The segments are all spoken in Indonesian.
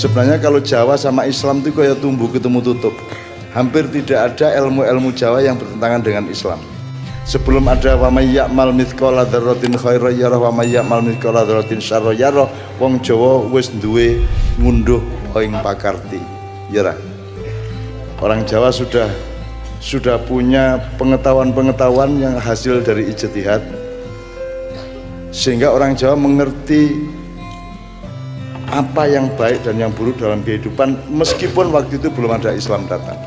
Sebenarnya kalau Jawa sama Islam itu kayak tumbuh ketemu tutup. Hampir tidak ada ilmu-ilmu Jawa yang bertentangan dengan Islam. Sebelum ada wa may ya'mal mithqala dzarratin khairan yarah wa may ya'mal mithqala dzarratin syarran yarah, wong Jawa wis duwe ngunduh ing pakarti. Ya. Orang Jawa sudah punya pengetahuan-pengetahuan yang hasil dari ijtihad, sehingga orang Jawa mengerti apa yang baik dan yang buruk dalam kehidupan meskipun waktu itu belum ada Islam datang.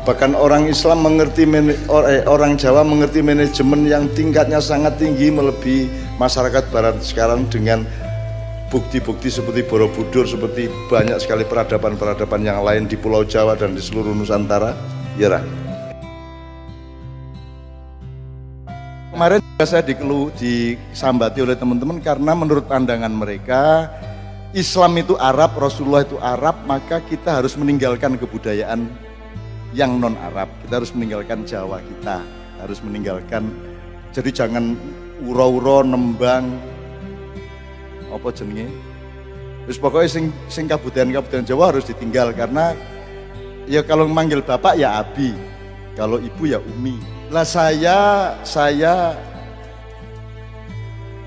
Bahkan orang Islam mengerti orang Jawa mengerti manajemen yang tingkatnya sangat tinggi melebihi masyarakat barat sekarang dengan bukti-bukti seperti Borobudur, seperti banyak sekali peradaban-peradaban yang lain di Pulau Jawa dan di seluruh Nusantara. Ya. Kemarin saya disambati oleh teman-teman karena menurut pandangan mereka Islam itu Arab, Rasulullah itu Arab, maka kita harus meninggalkan kebudayaan yang non Arab. Kita harus meninggalkan Jawa kita, harus meninggalkan. Jadi jangan uro-uro nembang apa jenenge. Terus pokoknya sing kabudayan Jawa harus ditinggal karena ya kalau manggil bapak ya Abi, kalau ibu ya Umi. Lah saya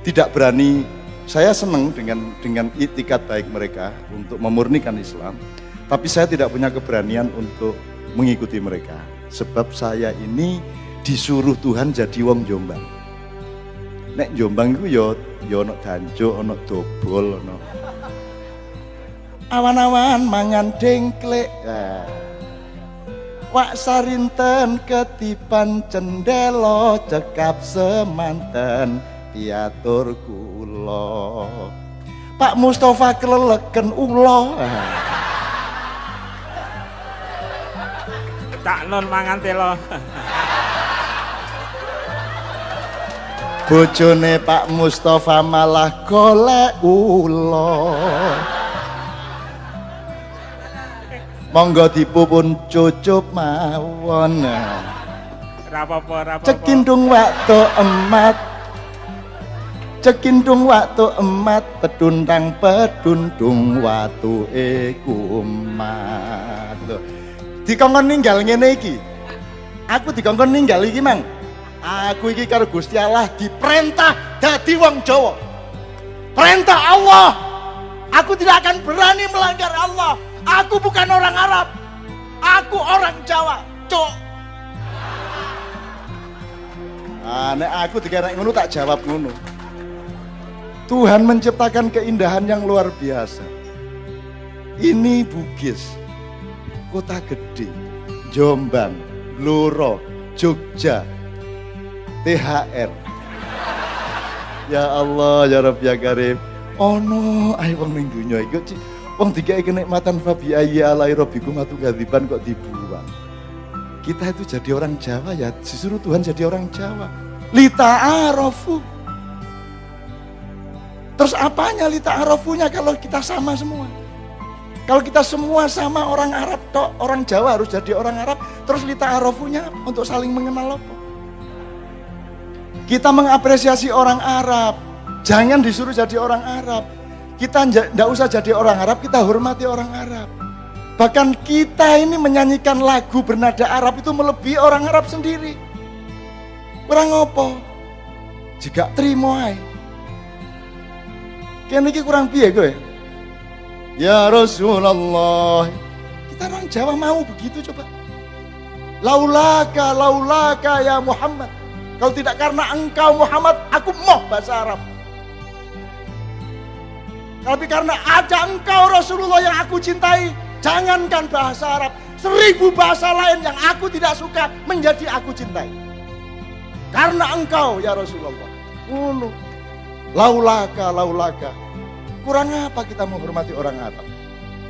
tidak berani. Saya senang dengan itikat baik mereka untuk memurnikan Islam, tapi saya tidak punya keberanian untuk mengikuti mereka. Sebab saya ini disuruh Tuhan jadi wong Jombang. Nek Jombang itu ya ono danjo, ono dobol, ono awan-awan mangan dengklek. Wak sarinten ketipan cendelo cekap semanten piatur kula. Pak Mustafa keleleken ulo. Tak non mangan telo. Bojone Pak Mustafa malah golek ulo. Monggo dipupun cucup mawon. Rapopo. Cekindung waktu emat. Cekindung waktu emat pedundang watu ekumat. Dikongkon ninggal ngene iki. Aku dikongkon ninggal iki, Mang. Aku iki karo Gusti Allah diperintah dadi wong Jawa. Perintah Allah. Aku tidak akan berani melanggar Allah. Aku bukan orang Arab. Aku orang Jawa, Cuk. Nek aku dikira ngono tak jawab ngono. Tuhan menciptakan keindahan yang luar biasa. Ini Bugis, kota gede, Jombang, Blora, Jogja, THR. Ya Allah, ya Rabb ya Karim. Ono ae wong ning donya iki wong dikai kenikmatan fabi ayyi alai rabbikum atukadziban kok dibuang. Kita itu jadi orang Jawa ya, disuruh Tuhan jadi orang Jawa. Lita'arafu. Terus apanya lita'arafunya kalau kita sama semua? Kalau kita semua sama orang Arab tok, orang Jawa harus jadi orang Arab, terus lita'arafunya untuk saling mengenal apa? Kita mengapresiasi orang Arab, jangan disuruh jadi orang Arab. Kita tidak usah jadi orang Arab, kita hormati orang Arab. Bahkan kita ini menyanyikan lagu bernada Arab itu melebihi orang Arab sendiri. Kurang apa? Jika terima ae. Kene iki kurang piye kowe? Ya Rasulullah. Kita orang Jawa mau begitu coba. Laulaka ya Muhammad. Kalau tidak karena engkau Muhammad, aku mau bahasa Arab. Tapi karena ada engkau Rasulullah yang aku cintai, jangankan bahasa Arab, 1000 bahasa lain yang aku tidak suka menjadi aku cintai. Karena engkau ya Rasulullah. Laulaka. Kurang apa kita menghormati orang Arab?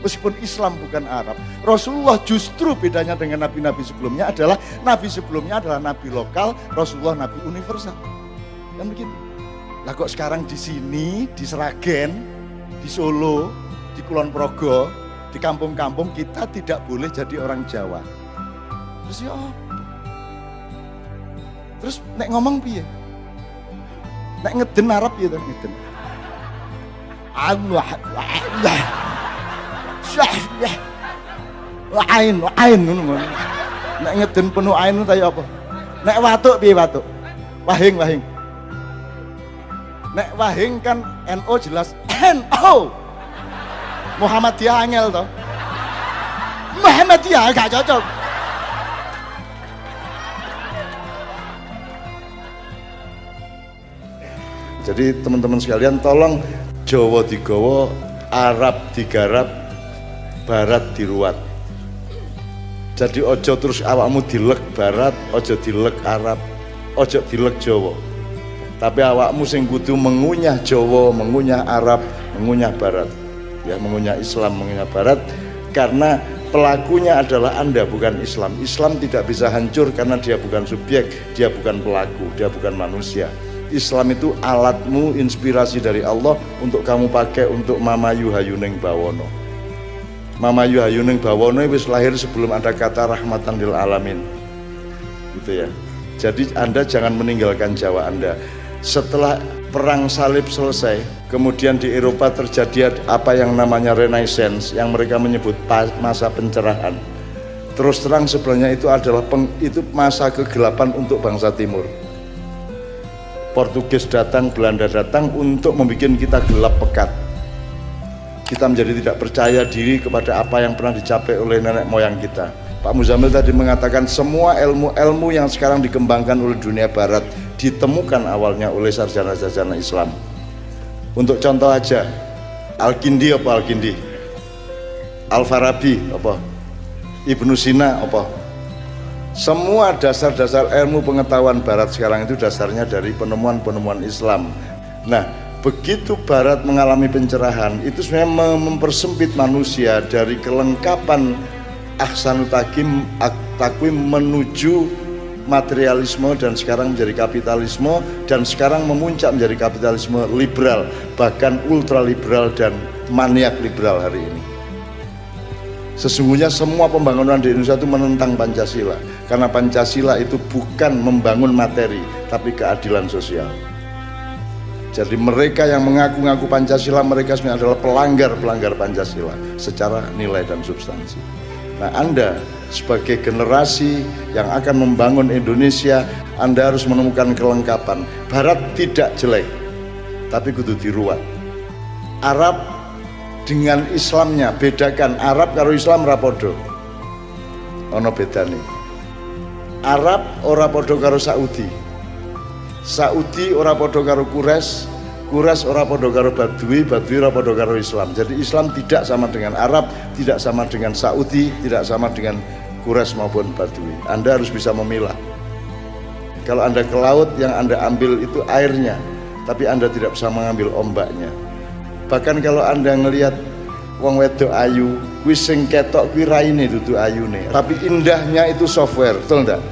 Meskipun Islam bukan Arab, Rasulullah justru bedanya dengan nabi-nabi sebelumnya adalah nabi lokal, Rasulullah nabi universal. Kan begitu. Lah kok sekarang di sini, di Seragen, di Solo, di Kulon Progo, di kampung-kampung kita tidak boleh jadi orang Jawa. Terus ya apa? Terus nek ngomong piye? Nek ngeden Arab ya ngeden. Allah. Ain ngono. Nek ngeden penuh ain ta ya apa? Nek watuk piye watuk? Wahing. Nek wahing kan NO jelas NO. Muhammadiyah angel to. Muhammadiyah gak cocok. Jadi teman-teman sekalian tolong Jawa digawa, Arab digarap, Barat diruat. Jadi ojo terus awakmu dilek Barat, ojo dilek Arab, ojo dilek Jawa. Tapi awakmu sing kudu mengunyah Jawa, mengunyah Arab, mengunyah Barat. Ya, mengunyah Islam, mengunyah Barat, karena pelakunya adalah Anda, bukan Islam. Islam tidak bisa hancur karena dia bukan subjek, dia bukan pelaku, dia bukan manusia. Islam itu alatmu, inspirasi dari Allah untuk kamu pakai untuk Mamayu Hayuning Bawono. Mamayu Hayuning Bawono wis lahir sebelum ada kata rahmatan lil alamin. Gitu ya. Jadi Anda jangan meninggalkan Jawa Anda. Setelah perang salib selesai, kemudian di Eropa terjadi apa yang namanya Renaissance, yang mereka menyebut masa pencerahan. Terus terang sebenarnya itu adalah itu masa kegelapan untuk bangsa Timur. Portugis datang, Belanda datang untuk membuat kita gelap pekat. Kita menjadi tidak percaya diri kepada apa yang pernah dicapai oleh nenek moyang kita. Pak Muzamil tadi mengatakan semua ilmu-ilmu yang sekarang dikembangkan oleh dunia barat ditemukan awalnya oleh sarjana-sarjana Islam. Untuk contoh aja, Al-Kindi apa Al-Kindi? Al-Farabi apa? Ibnu Sina apa? Semua dasar-dasar ilmu pengetahuan barat sekarang itu dasarnya dari penemuan-penemuan Islam. Nah, begitu barat mengalami pencerahan, itu sebenarnya mempersempit manusia dari kelengkapan ahsanut takwim menuju materialisme, dan sekarang menjadi kapitalisme, dan sekarang memuncak menjadi kapitalisme liberal, bahkan ultraliberal dan maniak liberal hari ini. Sesungguhnya semua pembangunan di Indonesia itu menentang Pancasila, karena Pancasila itu bukan membangun materi tapi keadilan sosial. Jadi mereka yang mengaku-ngaku Pancasila, mereka sebenarnya adalah pelanggar Pancasila secara nilai dan substansi. Nah, Anda sebagai generasi yang akan membangun Indonesia, Anda harus menemukan kelengkapan. Barat tidak jelek, tapi kudu diruat. Arab dengan Islamnya, bedakan Arab karo Islam rapodo. Ono bedane. Arab ora podo karo Saudi. Saudi ora podo karo Quraisy ora podo karo Badui ora podo karo Islam. Jadi Islam tidak sama dengan Arab, tidak sama dengan Saudi, tidak sama dengan Quraisy maupun Badui. Anda harus bisa memilah. Kalau Anda ke laut, yang Anda ambil itu airnya, tapi Anda tidak bisa mengambil ombaknya. Bahkan kalau Anda ngelihat wong wedok ayu, kuwi sing ketok kuwi raine dudu ayune. Tapi indahnya itu software, betul enggak?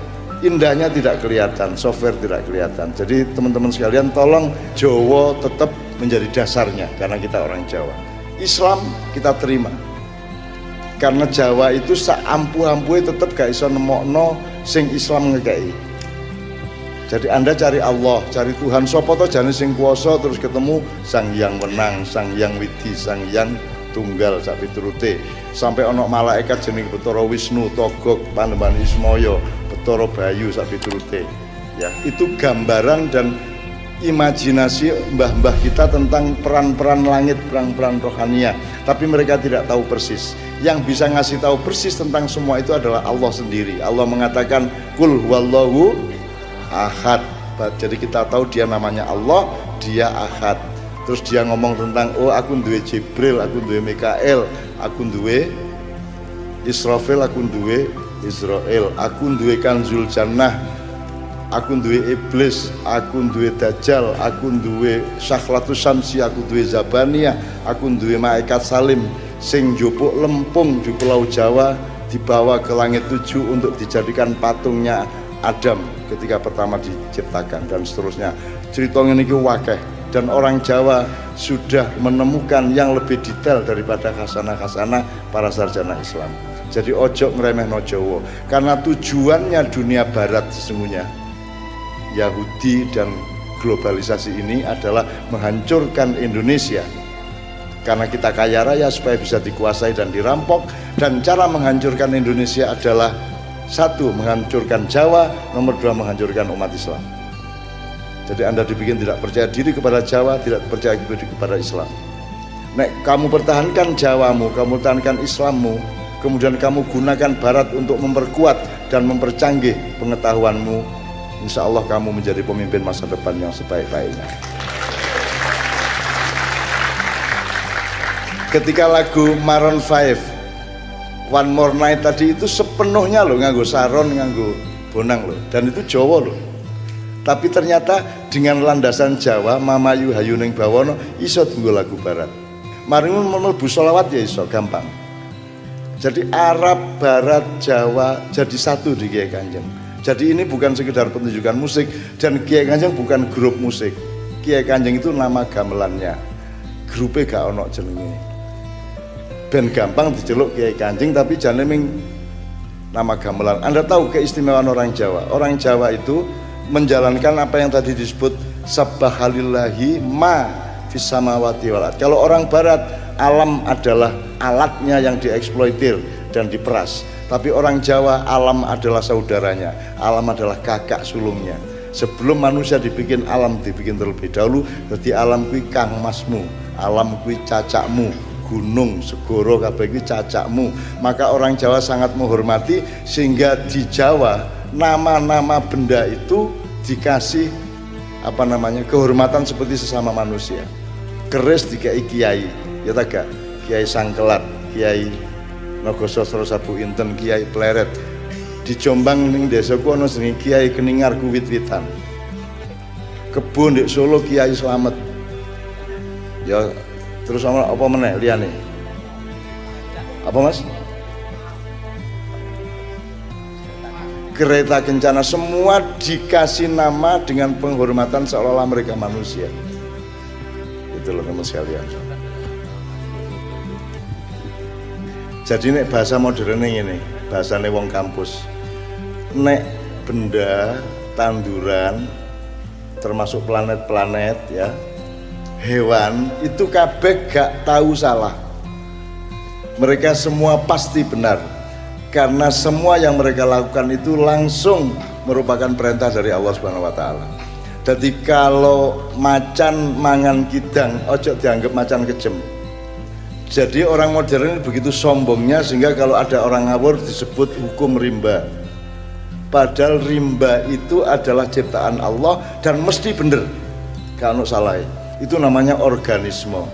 Indahnya tidak kelihatan, software tidak kelihatan. Jadi teman-teman sekalian, tolong Jawa tetap menjadi dasarnya karena kita orang Jawa. Islam kita terima. Karena Jawa itu sak ampuh-ampuhe tetap gak iso nemokno sing Islam ngekei. Jadi Anda cari Allah, cari Tuhan, sapa to jane sing kuwasa, terus ketemu Sang Hyang Wenang, Sang Hyang Widi, Sang Hyang Tunggal sak piturute. Sampai ana malaikat jenenge Bathara Wisnu, Togog, Panembahan Ismaya, Bathara Bayu sak piturute. Ya, itu gambaran dan imajinasi mbah-mbah kita tentang peran-peran langit, peran-peran rohania. Tapi mereka tidak tahu persis. Yang bisa ngasih tahu persis tentang semua itu adalah Allah sendiri. Allah mengatakan Qul huwallahu ahad. Jadi kita tahu dia namanya Allah, dia ahad. Terus dia ngomong tentang, oh aku duwe Jibril, aku duwe Mikael, aku duwe Israfil, aku duwe Israel, aku duwe Kanzul Jannah, aku duwe Iblis, aku duwe Dajjal, aku duwe Sakhlatus Syamsi, aku duwe Zabaniyah, aku duwe Malaikat Salim sing njupuk lempung di Pulau Jawa, dibawa ke langit 7 untuk dijadikan patungnya Adam ketika pertama diciptakan, dan seterusnya. Cerita ini wakeh, dan orang Jawa sudah menemukan yang lebih detail daripada khasanah-khasanah para sarjana Islam. Jadi ojo ngremehno Jawa, karena tujuannya dunia barat sesungguhnya, Yahudi dan globalisasi ini adalah menghancurkan Indonesia. Karena kita kaya raya supaya bisa dikuasai dan dirampok, dan cara menghancurkan Indonesia adalah satu, menghancurkan Jawa, nomor dua, menghancurkan umat Islam. Jadi Anda dibikin tidak percaya diri kepada Jawa, tidak percaya diri kepada Islam. Nek kamu pertahankan Jawamu, kamu pertahankan Islammu, kemudian kamu gunakan Barat untuk memperkuat dan mempercanggih pengetahuanmu, insya Allah kamu menjadi pemimpin masa depan yang sebaik-baiknya. Ketika lagu Maroon 5 One More Night tadi itu sepenuhnya loh nganggo saron, nganggo bonang loh, dan itu Jawa loh. Tapi ternyata dengan landasan Jawa, Mamayu Hayuning Bawono iso tunggu lagu Barat. Mari mlebu sholawat ya iso gampang. Jadi Arab, Barat, Jawa jadi satu di Kiai Kanjeng. Jadi ini bukan sekedar pertunjukan musik, dan Kiai Kanjeng bukan grup musik. Kiai Kanjeng itu nama gamelannya. Grupnya gak ono jenenge. Ben gampang diceluk Kiai Kanjeng, tapi jangan ming nama gamelan. Anda tahu keistimewaan orang Jawa. Orang Jawa itu menjalankan apa yang tadi disebut Sabbahalillahi ma fis samawati wal ard. Kalau orang Barat, alam adalah alatnya yang dieksploitir dan diperas. Tapi orang Jawa, alam adalah saudaranya, alam adalah kakak sulungnya. Sebelum manusia dibikin, alam dibikin terlebih dahulu. Jadi alam kui kang masmu, alam kui cacakmu, gunung, segoro, kabeh iki cacakmu. Maka orang Jawa sangat menghormati, sehingga di Jawa nama-nama benda itu dikasih apa namanya, kehormatan seperti sesama manusia. Keris dikai kiai, ya tak, Kiai Sangkelat, Kiai Nogososro Sabu Inten, Kiai Pleret. Di Jombang ning desaku ana jenenge Kiai Keningar Wit-witan. Kebon di Solo Kiai Slamet. Ya terus apa meneh liyane? Apa Mas? Kereta Kencana, semua dikasih nama dengan penghormatan seolah-olah mereka manusia. Itu loh teman sekalian. Jadi nek bahasa modern ini, bahasane wong kampus. Nek benda, tanduran, termasuk planet-planet ya, hewan itu kabeh gak tahu salah. Mereka semua pasti benar, karena semua yang mereka lakukan itu langsung merupakan perintah dari Allah Subhanahu wa taala. Jadi kalau macan mangan kidang, ojo dianggap macan kejem. Jadi orang modern ini begitu sombongnya sehingga kalau ada orang ngawur disebut hukum rimba. Padahal rimba itu adalah ciptaan Allah dan mesti bener. Kalau salah itu namanya organisme.